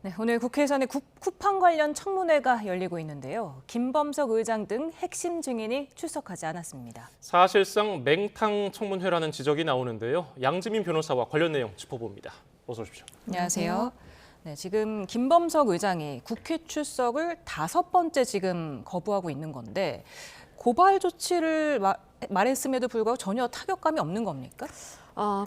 네, 오늘 국회에서는 쿠팡 관련 청문회가 열리고 있는데요. 김범석 의장 등 핵심 증인이 출석하지 않았습니다. 사실상 맹탕 청문회라는 지적이 나오는데요. 양지민 변호사와 관련 내용 짚어봅니다. 어서 오십시오. 안녕하세요. 네, 지금 김범석 의장이 국회 출석을 5번째 지금 거부하고 있는 건데 고발 조치를 말했음에도 불구하고 전혀 타격감이 없는 겁니까?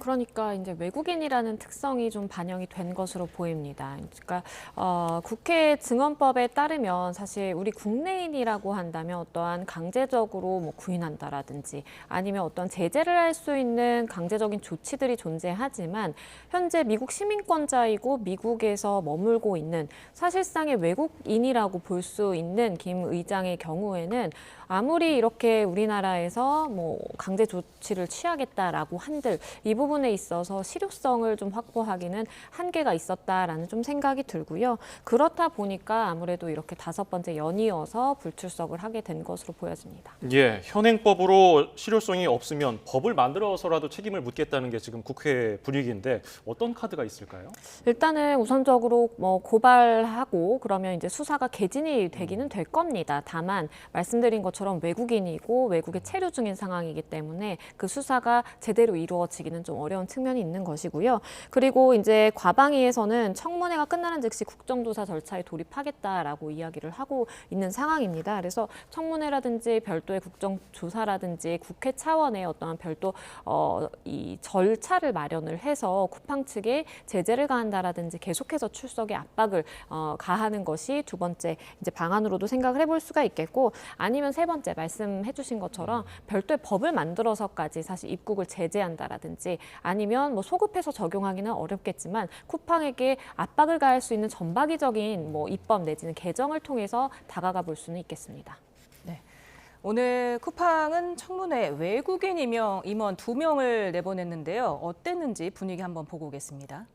그러니까 이제 외국인이라는 특성이 좀 반영이 된 것으로 보입니다. 그러니까 국회 증언법에 따르면 사실 우리 국내인이라고 한다면 어떠한 강제적으로 뭐 구인한다라든지 아니면 어떤 제재를 할 수 있는 강제적인 조치들이 존재하지만 현재 미국 시민권자이고 미국에서 머물고 있는 사실상의 외국인이라고 볼 수 있는 김 의장의 경우에는 아무리 이렇게 우리나라에서 뭐 강제 조치를 취하겠다라고 한들 이 부분에 있어서 실효성을 좀 확보하기는 한계가 있었다라는 좀 생각이 들고요. 그렇다 보니까 아무래도 이렇게 5번째 연이어서 불출석을 하게 된 것으로 보여집니다. 예, 현행법으로 실효성이 없으면 법을 만들어서라도 책임을 묻겠다는 게 지금 국회 분위기인데 어떤 카드가 있을까요? 일단은 우선적으로 뭐 고발하고 그러면 이제 수사가 개진이 되기는 될 겁니다. 다만 말씀드린 것처럼 외국인이고 외국에 체류 중인 상황이기 때문에 그 수사가 제대로 이루어지기는 좀 어려운 측면이 있는 것이고요. 그리고 이제 과방위에서는 청문회가 끝나는 즉시 국정조사 절차에 돌입하겠다라고 이야기를 하고 있는 상황입니다. 그래서 청문회라든지 별도의 국정조사라든지 국회 차원의 어떠한 별도 이 절차를 마련을 해서 쿠팡 측에 제재를 가한다라든지 계속해서 출석에 압박을 가하는 것이 2번째 이제 방안으로도 생각을 해볼 수가 있겠고 아니면 3번째 말씀해 주신 것처럼 별도의 법을 만들어서까지 사실 입국을 제재한다라든지 아니면 뭐 소급해서 적용하기는 어렵겠지만 쿠팡에게 압박을 가할 수 있는 전방위적인 뭐 입법 내지는 개정을 통해서 다가가 볼 수는 있겠습니다. 네. 오늘 쿠팡은 청문회 외국인 임원 2명을 내보냈는데요. 어땠는지 분위기 한번 보고 오겠습니다.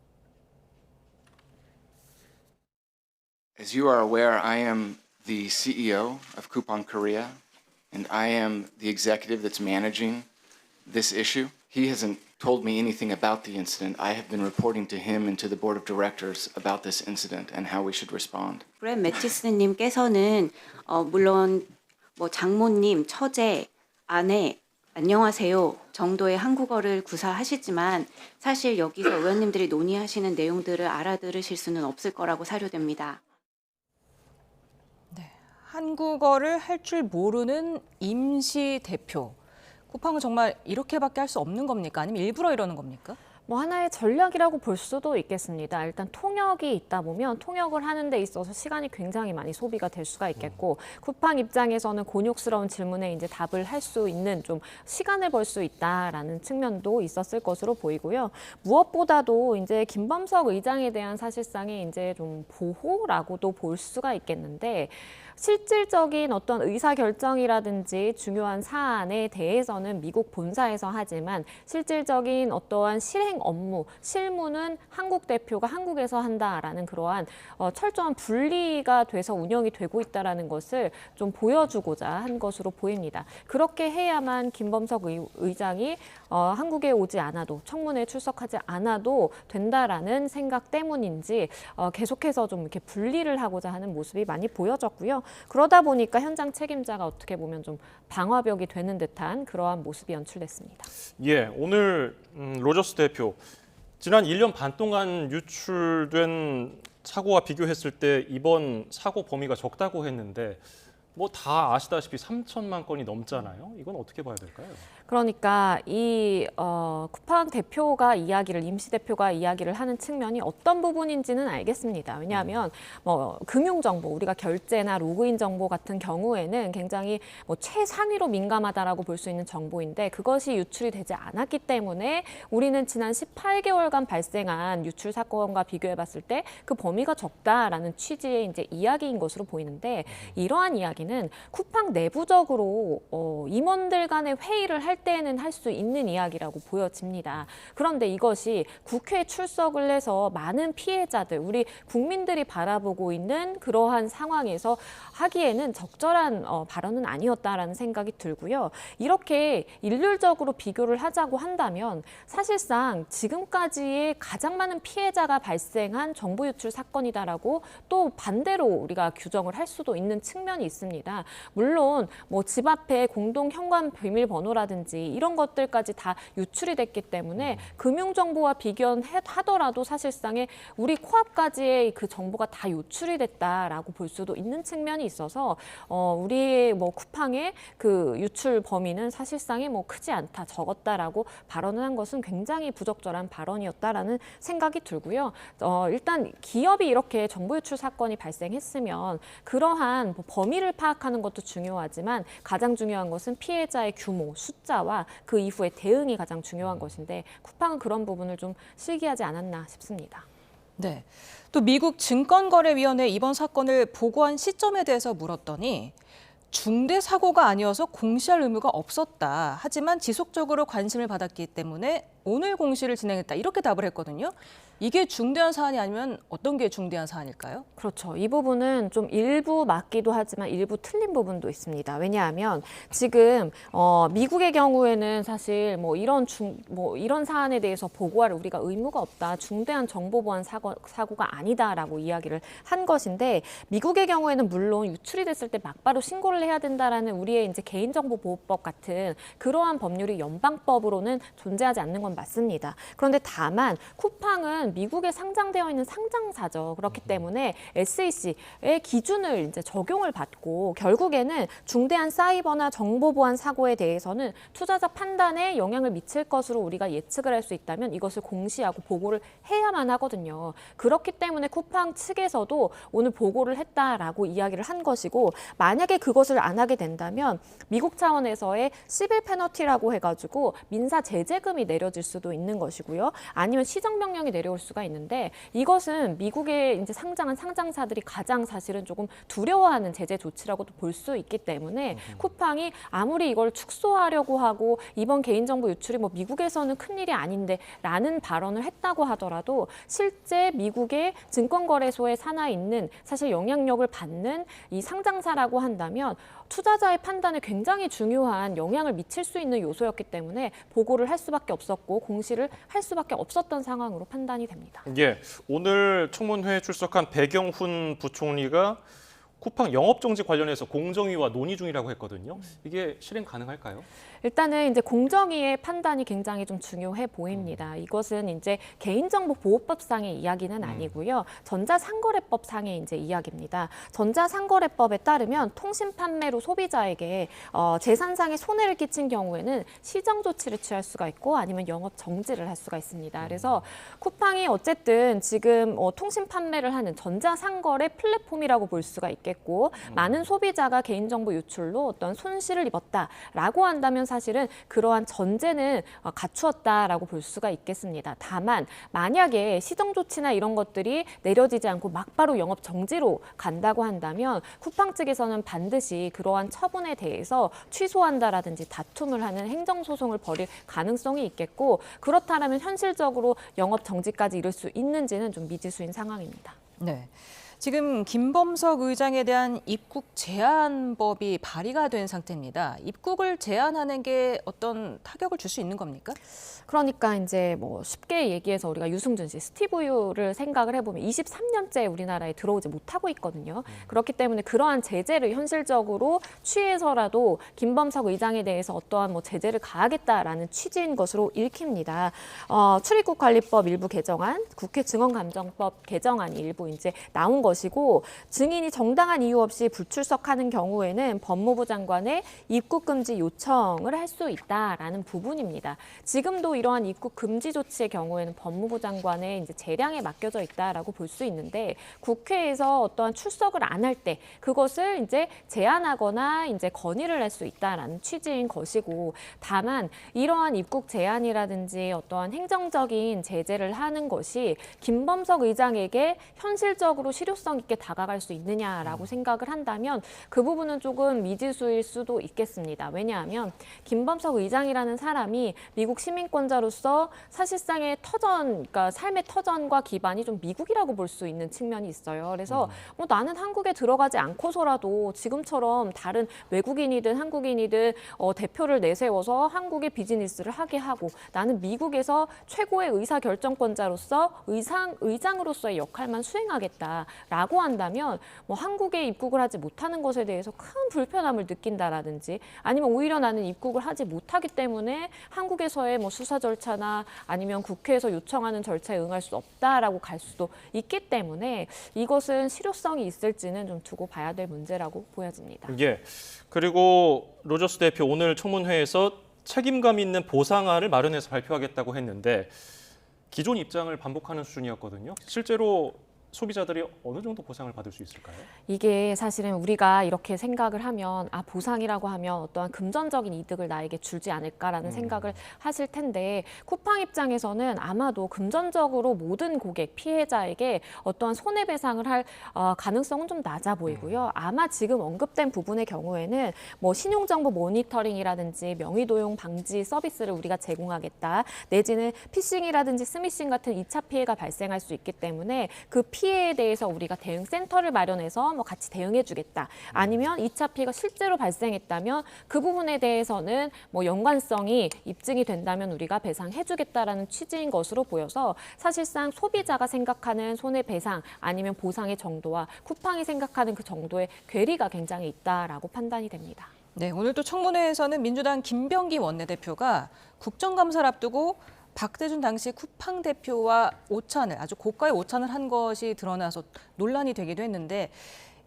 As you are aware, I am the CEO of Coupang Korea, and I am the executive that's managing this issue. He hasn't told me anything about the incident. I have been reporting to him and to the board of directors about this incident and how we should respond. 브랜 매티스님께서는 물론 뭐 장모님, 처제, 아내, 안녕하세요 정도의 한국어를 구사하시지만 사실 여기서 의원님들이 논의하시는 내용들을 알아들으실 수는 없을 거라고 사료됩니다. 네, 한국어를 할 줄 모르는 임시 대표. 쿠팡은 정말 이렇게밖에 할 수 없는 겁니까? 아니면 일부러 이러는 겁니까? 뭐 하나의 전략이라고 볼 수도 있겠습니다. 일단 통역이 있다 보면 통역을 하는 데 있어서 시간이 굉장히 많이 소비가 될 수가 있겠고 쿠팡 입장에서는 곤욕스러운 질문에 이제 답을 할 수 있는 좀 시간을 벌 수 있다라는 측면도 있었을 것으로 보이고요. 무엇보다도 이제 김범석 의장에 대한 사실상의 이제 좀 보호라고도 볼 수가 있겠는데 실질적인 어떤 의사결정이라든지 중요한 사안에 대해서는 미국 본사에서 하지만 실질적인 어떠한 실행 업무, 실무는 한국 대표가 한국에서 한다라는 그러한 철저한 분리가 돼서 운영이 되고 있다는 것을 좀 보여주고자 한 것으로 보입니다. 그렇게 해야만 김범석 의장이 한국에 오지 않아도 청문회에 출석하지 않아도 된다라는 생각 때문인지 계속해서 좀 이렇게 분리를 하고자 하는 모습이 많이 보여졌고요. 그러다 보니까 현장 책임자가 어떻게 보면 좀 방화벽이 되는 듯한 그러한 모습이 연출됐습니다. 예, 오늘 로저스 대표 지난 1년 반 동안 유출된 사고와 비교했을 때 이번 사고 범위가 적다고 했는데 뭐 다 아시다시피 3천만 건이 넘잖아요. 이건 어떻게 봐야 될까요? 그러니까 이 쿠팡 대표가 이야기를 임시 대표가 이야기를 하는 측면이 어떤 부분인지는 알겠습니다. 왜냐하면 뭐 금융 정보, 우리가 결제나 로그인 정보 같은 경우에는 굉장히 뭐 최상위로 민감하다라고 볼 수 있는 정보인데 그것이 유출이 되지 않았기 때문에 우리는 지난 18개월간 발생한 유출 사건과 비교해봤을 때 그 범위가 적다라는 취지의 이제 이야기인 것으로 보이는데 이러한 이야기. 이야기는 쿠팡 내부적으로 임원들 간의 회의를 할 때에는 할 수 있는 이야기라고 보여집니다. 그런데 이것이 국회에 출석을 해서 많은 피해자들, 우리 국민들이 바라보고 있는 그러한 상황에서 하기에는 적절한 발언은 아니었다라는 생각이 들고요. 이렇게 일률적으로 비교를 하자고 한다면 사실상 지금까지의 가장 많은 피해자가 발생한 정보 유출 사건이다라고 또 반대로 우리가 규정을 할 수도 있는 측면이 있습니다. 물론 뭐 집 앞에 공동 현관 비밀번호라든지 이런 것들까지 다 유출이 됐기 때문에 금융정보와 비교하더라도 사실상의 우리 코앞까지의 그 정보가 다 유출이 됐다라고 볼 수도 있는 측면이 있어서 우리 뭐 쿠팡의 그 유출 범위는 사실상이 뭐 크지 않다, 적었다라고 발언을 한 것은 굉장히 부적절한 발언이었다라는 생각이 들고요. 일단 기업이 이렇게 정보 유출 사건이 발생했으면 그러한 범위를 파악하는 것도 중요하지만 가장 중요한 것은 피해자의 규모, 숫자와 그 이후의 대응이 가장 중요한 것인데 쿠팡은 그런 부분을 좀 실기하지 않았나 싶습니다. 네. 또 미국 증권거래위원회 이번 사건을 보고한 시점에 대해서 물었더니 중대 사고가 아니어서 공시할 의무가 없었다. 하지만 지속적으로 관심을 받았기 때문에 오늘 공시를 진행했다. 이렇게 답을 했거든요. 이게 중대한 사안이 아니면 어떤 게 중대한 사안일까요? 그렇죠. 이 부분은 좀 일부 맞기도 하지만 일부 틀린 부분도 있습니다. 왜냐하면 지금 미국의 경우에는 사실 뭐 이런 사안에 대해서 보고할 우리가 의무가 없다. 중대한 정보 보안 사고가 아니다라고 이야기를 한 것인데 미국의 경우에는 물론 유출이 됐을 때 막바로 신고를 해야 된다라는 우리의 이제 개인정보보호법 같은 그러한 법률이 연방법으로는 존재하지 않는 건 맞습니다. 그런데 다만 쿠팡은 미국에 상장되어 있는 상장사죠. 그렇기 때문에 SEC의 기준을 이제 적용을 받고 결국에는 중대한 사이버나 정보 보안 사고에 대해서는 투자자 판단에 영향을 미칠 것으로 우리가 예측을 할 수 있다면 이것을 공시하고 보고를 해야만 하거든요. 그렇기 때문에 쿠팡 측에서도 오늘 보고를 했다라고 이야기를 한 것이고 만약에 그것을 안 하게 된다면 미국 차원에서의 시빌 페너티라고 해가지고 민사 제재금이 내려질 수도 있는 것이고요. 아니면 시정명령이 내려올 수가 있는데 이것은 미국에 이제 상장한 상장사들이 가장 사실은 조금 두려워하는 제재 조치라고도 볼 수 있기 때문에 쿠팡이 아무리 이걸 축소하려고 하고 이번 개인정보 유출이 뭐 미국에서는 큰일이 아닌데 라는 발언을 했다고 하더라도 실제 미국의 증권거래소에 산하 있는 사실 영향력을 받는 이 상장사라고 한다면 투자자의 판단에 굉장히 중요한 영향을 미칠 수 있는 요소였기 때문에 보고를 할 수밖에 없었고 공시를 할 수밖에 없었던 상황으로 판단이 됩니다. 예, 오늘 청문회에 출석한 배경훈 부총리가 쿠팡 영업정지 관련해서 공정위와 논의 중이라고 했거든요. 이게 실행 가능할까요? 일단은 이제 공정위의 판단이 굉장히 좀 중요해 보입니다. 이것은 이제 개인정보보호법상의 이야기는 아니고요. 전자상거래법상의 이제 이야기입니다. 전자상거래법에 따르면 통신 판매로 소비자에게 재산상의 손해를 끼친 경우에는 시정 조치를 취할 수가 있고 아니면 영업 정지를 할 수가 있습니다. 그래서 쿠팡이 어쨌든 지금 통신 판매를 하는 전자상거래 플랫폼이라고 볼 수가 있겠고 많은 소비자가 개인정보 유출로 어떤 손실을 입었다라고 한다면 사실은 그러한 전제는 갖추었다라고 볼 수가 있겠습니다. 다만 만약에 시정 조치나 이런 것들이 내려지지 않고 막바로 영업 정지로 간다고 한다면 쿠팡 측에서는 반드시 그러한 처분에 대해서 취소한다라든지 다툼을 하는 행정소송을 벌일 가능성이 있겠고 그렇다면 현실적으로 영업 정지까지 이룰 수 있는지는 좀 미지수인 상황입니다. 네. 지금 김범석 의장에 대한 입국 제한법이 발의가 된 상태입니다. 입국을 제한하는 게 어떤 타격을 줄 수 있는 겁니까? 그러니까 이제 뭐 쉽게 얘기해서 우리가 유승준 씨, 스티브 유를 생각을 해보면 23년째 우리나라에 들어오지 못하고 있거든요. 그렇기 때문에 그러한 제재를 현실적으로 취해서라도 김범석 의장에 대해서 어떠한 뭐 제재를 가하겠다라는 취지인 것으로 읽힙니다. 출입국 관리법 일부 개정안, 국회 증언감정법 개정안이 일부 이제 나온 것이고 증인이 정당한 이유 없이 불출석하는 경우에는 법무부 장관의 입국 금지 요청을 할 수 있다라는 부분입니다. 지금도 이러한 입국 금지 조치의 경우에는 법무부 장관의 이제 재량에 맡겨져 있다라고 볼 수 있는데 국회에서 어떠한 출석을 안 할 때 그것을 이제 제한하거나 이제 건의를 할 수 있다라는 취지인 것이고 다만 이러한 입국 제한이라든지 어떠한 행정적인 제재를 하는 것이 김범석 의장에게 현실적으로 실효성 실효성 있게 다가갈 수 있느냐라고 생각을 한다면 그 부분은 조금 미지수일 수도 있겠습니다. 왜냐하면 김범석 의장이라는 사람이 미국 시민권자로서 사실상의 터전, 그러니까 삶의 터전과 기반이 좀 미국이라고 볼 수 있는 측면이 있어요. 그래서 뭐 나는 한국에 들어가지 않고서라도 지금처럼 다른 외국인이든 한국인이든 대표를 내세워서 한국의 비즈니스를 하게 하고 나는 미국에서 최고의 의사결정권자로서 의장으로서의 역할만 수행하겠다라고 한다면 뭐 한국에 입국을 하지 못하는 것에 대해서 큰 불편함을 느낀다라든지 아니면 오히려 나는 입국을 하지 못하기 때문에 한국에서의 뭐 수사 절차나 아니면 국회에서 요청하는 절차에 응할 수 없다라고 갈 수도 있기 때문에 이것은 실효성이 있을지는 좀 두고 봐야 될 문제라고 보여집니다. 예. 그리고 로저스 대표 오늘 청문회에서 책임감 있는 보상안을 마련해서 발표하겠다고 했는데 기존 입장을 반복하는 수준이었거든요. 실제로 소비자들이 어느 정도 보상을 받을 수 있을까요? 이게 사실은 우리가 이렇게 생각을 하면 보상이라고 하면 어떠한 금전적인 이득을 나에게 주지 않을까라는 생각을 하실 텐데 쿠팡 입장에서는 아마도 금전적으로 모든 고객, 피해자에게 어떠한 손해배상을 할 가능성은 좀 낮아 보이고요. 아마 지금 언급된 부분의 경우에는 뭐 신용정보 모니터링이라든지 명의도용 방지 서비스를 우리가 제공하겠다. 내지는 피싱이라든지 스미싱 같은 2차 피해가 발생할 수 있기 때문에 그 피해에 대해서 우리가 대응센터를 마련해서 뭐 같이 대응해주겠다. 아니면 2차 피해가 실제로 발생했다면 그 부분에 대해서는 뭐 연관성이 입증이 된다면 우리가 배상해주겠다라는 취지인 것으로 보여서 사실상 소비자가 생각하는 손해배상 아니면 보상의 정도와 쿠팡이 생각하는 그 정도의 괴리가 굉장히 있다라고 판단이 됩니다. 네, 오늘 또 청문회에서는 민주당 김병기 원내대표가 국정감사를 앞두고 박대준 당시 쿠팡 대표와 오찬을 아주 고가의 오찬을 한 것이 드러나서 논란이 되기도 했는데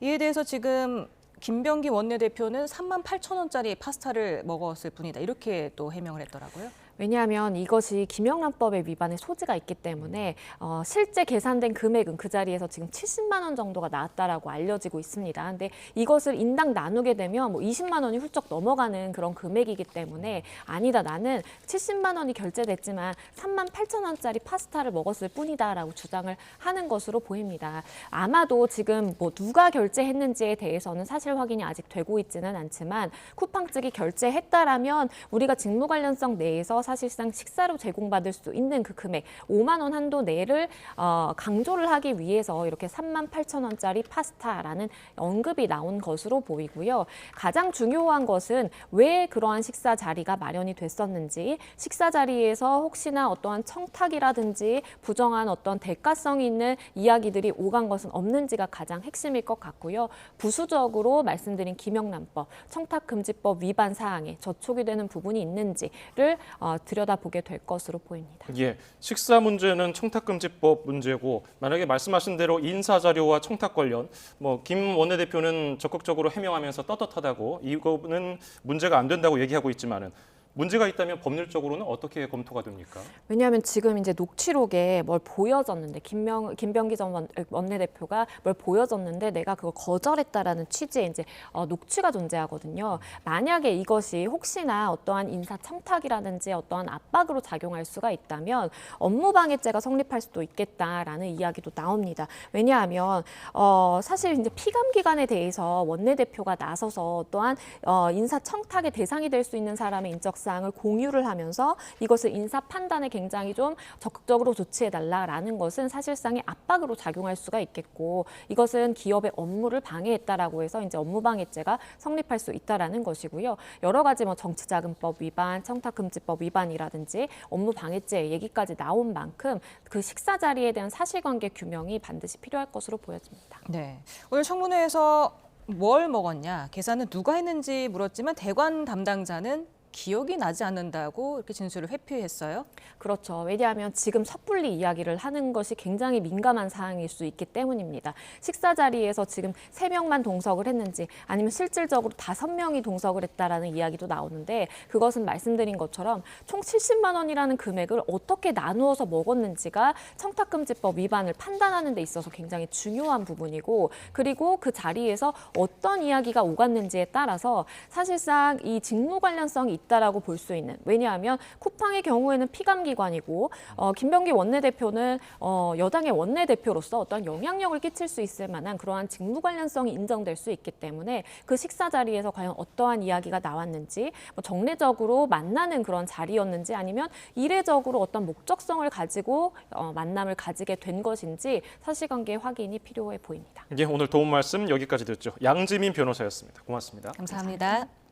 이에 대해서 지금 김병기 원내대표는 38,000원짜리 파스타를 먹었을 뿐이다. 이렇게 또 해명을 했더라고요. 왜냐하면 이것이 김영란법의 위반의 소지가 있기 때문에 실제 계산된 금액은 그 자리에서 지금 70만 원 정도가 나왔다라고 알려지고 있습니다. 근데 이것을 인당 나누게 되면 뭐 20만 원이 훌쩍 넘어가는 그런 금액이기 때문에 아니다, 나는 70만 원이 결제됐지만 38,000원짜리 파스타를 먹었을 뿐이다라고 주장을 하는 것으로 보입니다. 아마도 지금 뭐 누가 결제했는지에 대해서는 사실 확인이 아직 되고 있지는 않지만 쿠팡 측이 결제했다라면 우리가 직무 관련성 내에서 사실상 식사로 제공받을 수 있는 그 금액 5만 원 한도 내를 강조를 하기 위해서 이렇게 38,000원짜리 파스타라는 언급이 나온 것으로 보이고요. 가장 중요한 것은 왜 그러한 식사 자리가 마련이 됐었는지, 식사 자리에서 혹시나 어떠한 청탁이라든지 부정한 어떤 대가성이 있는 이야기들이 오간 것은 없는지가 가장 핵심일 것 같고요. 부수적으로 말씀드린 김영란법, 청탁금지법 위반 사항에 저촉이 되는 부분이 있는지를 들여다보게 될 것으로 보입니다. 예, 식사 문제는 청탁금지법 문제고 만약에 말씀하신 대로 인사 자료와 청탁 관련 김 원내대표는 적극적으로 해명하면서 떳떳하다고 이거는 문제가 안 된다고 얘기하고 있지만은 문제가 있다면 법률적으로는 어떻게 검토가 됩니까? 왜냐하면 지금 이제 녹취록에 뭘 보여줬는데 김병기 전 원내대표가 뭘 보여줬는데 내가 그걸 거절했다라는 취지의 이제 녹취가 존재하거든요. 만약에 이것이 혹시나 어떠한 인사 청탁이라든지 어떠한 압박으로 작용할 수가 있다면 업무방해죄가 성립할 수도 있겠다라는 이야기도 나옵니다. 왜냐하면 사실 이제 피감 기관에 대해서 원내대표가 나서서 어떠한 인사 청탁의 대상이 될 수 있는 사람의 인적 사항을 공유를 하면서 이것을 인사 판단에 굉장히 좀 적극적으로 조치해달라라는 것은 사실상의 압박으로 작용할 수가 있겠고 이것은 기업의 업무를 방해했다라고 해서 이제 업무방해죄가 성립할 수 있다라는 것이고요. 여러 가지 정치자금법 위반, 청탁금지법 위반이라든지 업무방해죄 얘기까지 나온 만큼 그 식사 자리에 대한 사실관계 규명이 반드시 필요할 것으로 보여집니다. 네, 오늘 청문회에서 뭘 먹었냐, 계산은 누가 했는지 물었지만 대관 담당자는 기억이 나지 않는다고 이렇게 진술을 회피했어요. 그렇죠. 왜냐하면 지금 섣불리 이야기를 하는 것이 굉장히 민감한 사항일 수 있기 때문입니다. 식사 자리에서 지금 3명만 동석을 했는지 아니면 실질적으로 5명이 동석을 했다라는 이야기도 나오는데 그것은 말씀드린 것처럼 총 70만 원이라는 금액을 어떻게 나누어서 먹었는지가 청탁금지법 위반을 판단하는 데 있어서 굉장히 중요한 부분이고 그리고 그 자리에서 어떤 이야기가 오갔는지에 따라서 사실상 이 직무 관련성이 있다라고 볼 수 있는. 왜냐하면 쿠팡의 경우에는 피감기관이고 김병기 원내대표는 여당의 원내대표로서 어떤 영향력을 끼칠 수 있을 만한 그러한 직무 관련성이 인정될 수 있기 때문에 그 식사 자리에서 과연 어떠한 이야기가 나왔는지, 뭐 정례적으로 만나는 그런 자리였는지 아니면 이례적으로 어떤 목적성을 가지고 만남을 가지게 된 것인지 사실관계 확인이 필요해 보입니다. 예, 오늘 도움 말씀 여기까지 듣죠. 양지민 변호사였습니다. 고맙습니다. 감사합니다.